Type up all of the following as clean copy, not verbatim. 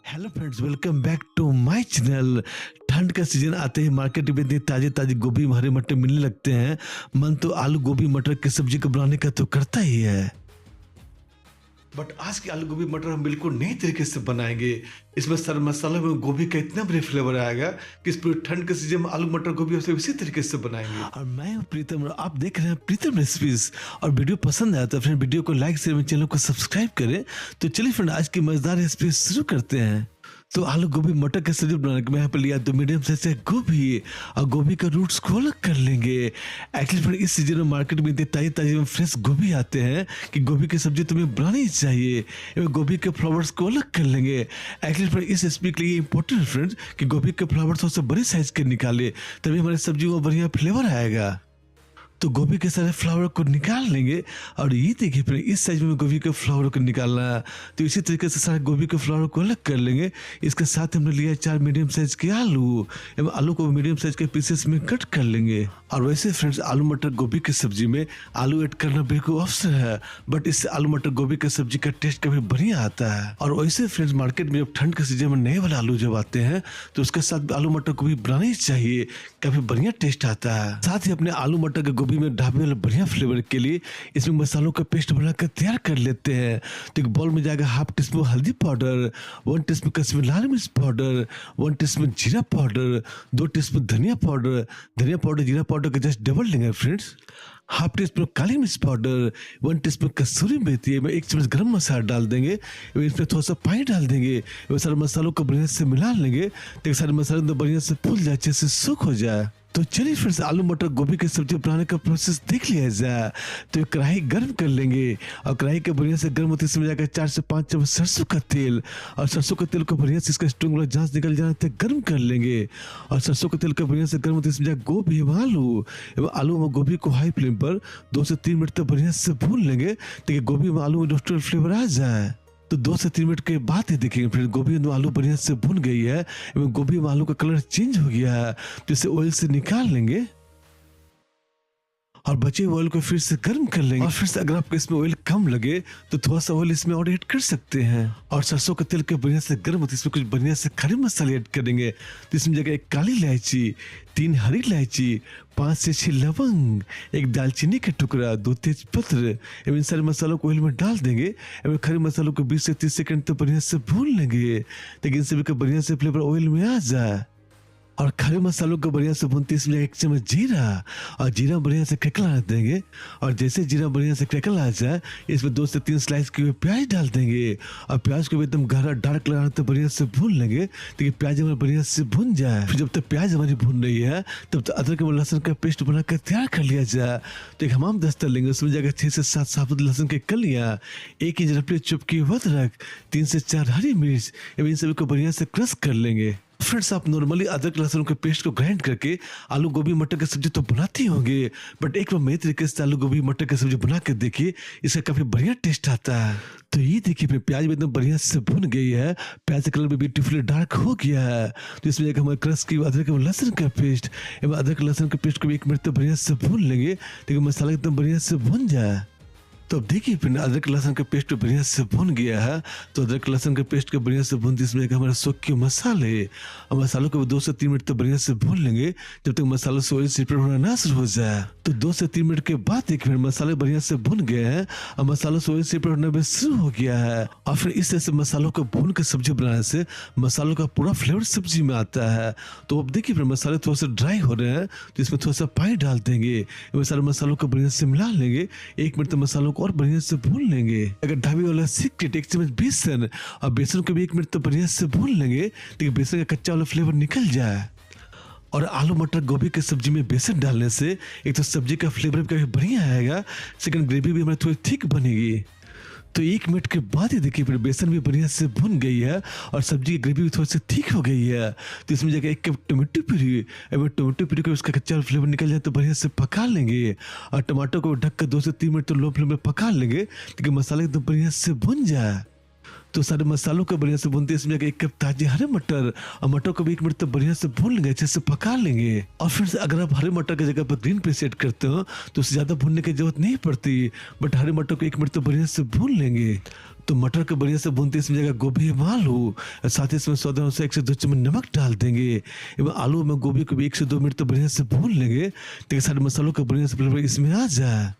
Hello friends, welcome back to my channel. ठंड का season आते ही मार्केट में इतनी ताजे ताजे गोभी हरे मटर मिलने लगते हैं। मन तो आलू गोभी मटर की सब्जी को बनाने का तो करता ही है, बट आज की आलू गोभी मटर हम बिल्कुल नई तरीके से बनाएंगे। इसमें सर मसाला में गोभी का इतना बढ़िया फ्लेवर आएगा कि इस पूरे ठंड के सीजन में आलू मटर गोभी उसे इसी तरीके से बनाएंगे। और मैं हूं प्रीतम और आप देख रहे हैं प्रीतम रेसिपीज। और वीडियो पसंद आया तो फ्रेंड वीडियो को लाइक शेयर, चैनल को सब्सक्राइब करें। तो चलिए फ्रेंड आज की मजेदार रेसिपी शुरू करते हैं। तो आलू गोभी मटर की सब्जी बनाने के मैं यहाँ पे लिया 2 मीडियम साइज से गोभी, और गोभी का रूट्स को अलग कर लेंगे। एक्चुअली फ्रेंड इस सीजन में मार्केट में इतने ताजे ताजे फ्रेश गोभी आते हैं कि गोभी की सब्जी तुम्हें बनानी ही चाहिए। गोभी के फ्लावर्स को अलग कर लेंगे। एक्चुअली फ्रेंड इस रेसिपी के लिए इंपॉर्टेंट है फ्रेंड्स कि गोभी के फ्लावर्स सबसे बड़े साइज के निकाले, तभी हमारी सब्जी में बढ़िया फ्लेवर आएगा। तो गोभी के सारे फ्लावर को निकाल लेंगे। और ये देखिए फ्रेंड इस साइज में गोभी के फ्लावर को निकालना है। तो इसी तरीके से सारे गोभी के फ्लावर को अलग कर लेंगे। इसके साथ हमने लिया 4 मीडियम साइज के आलू। आलू को मीडियम साइज के पीसेस में कट कर लेंगे। और वैसे फ्रेंड्स आलू मटर गोभी की सब्जी में आलू ऐड करना बिल्कुल ऑप्शनल है, बट इससे आलू मटर गोभी की सब्जी का टेस्ट काफी बढ़िया आता है। और वैसे फ्रेंड्स मार्केट में जब ठंड के सीजन में नए वाले आलू जब आते हैं तो उसके साथ आलू मटर गोभी बनाना ही चाहिए, काफी बढ़िया टेस्ट आता है। साथ ही अपने आलू मटर के गोभी में ढाबे वाले बढ़िया फ्लेवर के लिए इसमें मसालों का पेस्ट बनाकर तैयार कर लेते हैं। तो एक बाउल में जाएगा हाफ टी स्पून हल्दी पाउडर, 1 टीस्पून कश्मीरी लाल मिर्च पाउडर, 1 टीस्पून जीरा पाउडर, 2 टीस्पून धनिया पाउडर जीरा पाउडर का जस्ट डबल लेंगे फ्रेंड्स। हाफ टी स्पून काली मिर्च पाउडर, 1 टीस्पून कसूरी मेथी में 1 चम्मच गरम मसाला डाल देंगे। इसमें थोड़ा सा पानी डाल देंगे। सारे मसालों को बढ़िया से मिला लेंगे ताकि सारे मसाले तो बढ़िया से फूल जाए, अच्छे से सूख हो जाए। तो चलिए फिर से आलू मटर गोभी की सब्जी बनाने का प्रोसेस देख लिया जाए। तो एक कढ़ाई गर्म कर लेंगे और कढ़ाई के बढ़िया से गर्म होते समय जाकर 4 से 5 चम्मच सरसों का तेल, और सरसों के तेल को बढ़िया से इसका स्ट्रोंग वाला जांच निकल जाने तक गर्म कर लेंगे। और सरसों के तेल को बढ़िया से गर्म होते समय गोभी आलू में गोभी को हाई फ्लेम पर 2 से 3 मिनट तक बढ़िया से भून लेंगे ताकि गोभी में आलू में रोस्टेड फ्लेवर आ जाए। तो 2 से 3 मिनट के बाद ही देखेंगे फिर गोभी में आलू बढ़िया से भुन गई है एवं गोभी में आलू का कलर चेंज हो गया है। तो इसे ऑयल से निकाल लेंगे और बचे ऑयल को फिर से गर्म कर लेंगे। और फिर से अगर आपको इसमें ऑयल कम लगे तो थोड़ा सा ऑयल इसमें और ऐड कर सकते हैं। और सरसों का तेल के बढ़िया से गर्म होते इसमें कुछ बढ़िया से खड़े मसाले ऐड करेंगे। तो इसमें जगह 1 काली इलायची, 3 हरी इलायची, 5 से 6 लवंग, 1 दालचीनी का टुकड़ा, 2 तेज पत्र एवं इन सारे मसालों को ऑयल में डाल देंगे एवं खड़े मसालों को 20 से 30 सेकंड तक बढ़िया से भून लेंगे ताकि इन सभी का बढ़िया से फ्लेवर ऑयल में आ जाए। और खड़े मसालों को बढ़िया से भूनते इसमें 1 चम्मच जीरा, और जीरा बढ़िया से क्रैकल देंगे। और जैसे जीरा बढ़िया से क्रैकल आ जाए इसमें 2 से 3 स्लाइस किए हुए प्याज डाल देंगे। और प्याज को एकदम गहरा डार्क लगाना तो बढ़िया से भून लेंगे ताकि प्याज हमारे बढ़िया से भून जाए। फिर जब तक प्याज हमारी भून रही है तब तक अदरक और लहसुन का पेस्ट बनाकर तैयार कर लिया जाए। तो एक हमाम दस्ता लेंगे, उसमें जाकर 6 से 7 साबुत लहसुन के कलियां, 1 इंच रफली चुप की अदरक, 3 से 4 हरी मिर्च एवं इन सभी को बढ़िया से क्रश कर लेंगे। फ्रेंड्स आप नॉर्मली अदरक लहसुन के पेस्ट को ग्राइंड करके आलू गोभी मटर की सब्जी तो बनाते होंगे, बट एक बार मेरे तरीके से आलू गोभी मटर की सब्जी बना के देखिए, इसका काफी बढ़िया टेस्ट आता है। तो ये देखिए फिर प्याज भी एकदम बढ़िया से भुन गई है, प्याज का कलर भी ब्यूटीफुली डार्क हो गया है। तो इसमें एक हमारे क्रश की अदरक और लहसुन का पेस्ट एवं अदरक लहसुन के पेस्ट को भी 1 मिनट तक बढ़िया से भून लेंगे ताकि मसाला एकदम बढ़िया से भुन जाए। तो अब देखिए फिर अदरक लहसुन का पेस्ट बढ़िया से भुन गया है। तो अदरक लहसुन के पेस्ट को बढ़िया से भूनते इसमें एक हमारे सूखे मसाले, और मसालों को 2 से 3 मिनट तक बढ़िया से भून लेंगे जब तक मसालों से ऑयल सेपरेट होना ना शुरू हो जाए। तो 2 से 3 मिनट के बाद देखिए मसाले बढ़िया से भुन गए हैं और मसालों से ऑयल सेपरेट होना भी शुरू हो गया है। और फिर इस तरह से मसालों को भून के सब्जी बनाने से मसालों का पूरा फ्लेवर सब्जी में आता है। तो अब देखिए फिर मसाले थोड़ा सा ड्राई हो रहे हैं तो इसमें थोड़ा सा पानी डाल देंगे, सारे मसालों को बढ़िया से मिला लेंगे। 1 मिनट तक मसालों को और बढ़िया से भून लेंगे। अगर ढाबे वाला सीक्रेट 1 चम्मच बेसन, और बेसन को भी 1 मिनट तक बढ़िया से भून लेंगे ताकि बेसन का कच्चा वाला फ्लेवर निकल जाए। और आलू मटर गोभी की सब्जी में बेसन डालने से एक तो सब्जी का फ्लेवर भी काफी बढ़िया आएगा, सेकंड ग्रेवी भी हमारी थोड़ी थिक बनेगी। तो 1 मिनट के बाद ही देखिए फिर बेसन भी बढ़िया से भुन गई है और सब्जी की ग्रेवी भी थोड़ी सी थिक हो गई है। तो इसमें जगह 1 कप टोमेटो प्यूरी, अगर टोमेटो प्यूरी को उसका कच्चा फ्लेवर निकल जाए तो बढ़िया से पका लेंगे। और टमाटर को ढककर 2 से 3 मिनट तो लो फ्लेम में पका लेंगे ताकि मसाले एकदम बढ़िया से भुन जाए। तो सारे मसालों को बढ़िया से भूनते इसमें 1 कप ताजे हरे मटर, और मटर को भी 1 मिनट तक बढ़िया से भून लेंगे, अच्छे से पका लेंगे। और फिर से अगर आप हरे मटर की जगह पर ग्रीन पीस ऐड करते हो तो उससे ज्यादा भूनने की जरूरत नहीं पड़ती, बट हरे मटर को 1 मिनट तक बढ़िया से भून लेंगे। तो मटर को बढ़िया से भूनते इसमें जगह गोभी एवं आलू, साथ ही इसमें स्वाद अनुसार 1 से 2 चम्मच नमक डाल देंगे एवं आलू में गोभी को भी 1 से 2 मिनट तो बढ़िया से भून लेंगे ताकि सारे मसालों का बढ़िया से फ्लेवर इसमें आ जाए।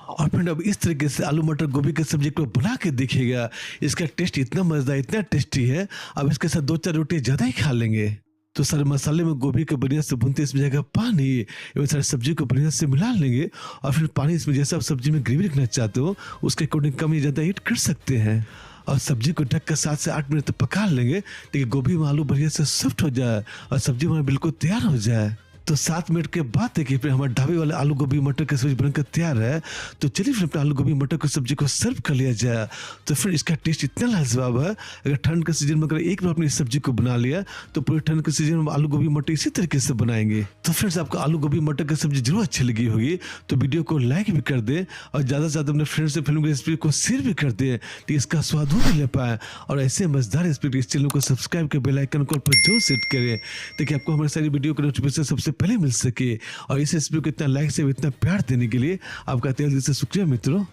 और फ्रेंड अब इस तरीके से आलू मटर गोभी की सब्जी को बना के देखिएगा, इसका टेस्ट इतना मजेदार इतना टेस्टी है, अब इसके साथ 2-4 रोटी ज़्यादा ही खा लेंगे। तो सारे मसाले में गोभी को बढ़िया से भूनते इसमें जगह पानी एवं सारी सब्जी को बढ़िया से मिला लेंगे और फिर पानी इसमें जैसा आप सब्जी में ग्रेवी रखना चाहते हो उसके अकॉर्डिंग कम या ज़्यादा ऐड कर सकते हैं। और सब्जी को ढक कर 7 से 8 मिनट तक पका लेंगे ताकि गोभी में आलू बढ़िया से सॉफ्ट हो जाए और सब्जी हमारी बिल्कुल तैयार हो जाए। तो 7 मिनट के बाद देखिए फिर हमारे ढाबे वाले आलू गोभी मटर की सब्जी बनकर तैयार है। तो चलिए फिर अपने आलू गोभी मटर की सब्जी को सर्व कर लिया जाए। तो फिर इसका टेस्ट इतना लाजवाब है, अगर ठंड के सीजन में अगर एक बार अपनी इस सब्जी को बना लिया तो पूरे ठंड के सीजन में आलू गोभी मटर इसी तरीके से बनाएंगे। तो फ्रेंड्स आपको आलू गोभी मटर की सब्जी जरूर अच्छी लगी होगी तो वीडियो को लाइक भी कर दे और ज़्यादा से ज़्यादा अपने फ्रेंड्स से फिल्म की रेसिपी को शेयर भी कर दे ताकि इसका स्वाद वो भी ले पाए। और ऐसे मजेदार रेसिपी इस चैनल को सब्सक्राइब कर बेल आइकन को पर जरूर सेट करें ताकि आपको हमारी सारी वीडियो का नोटिफिकेशन सबसे पहले मिल सके। और इस रेसिपी को इतना लाइक से इतना प्यार देने के लिए आपका तहे दिल से शुक्रिया मित्रों।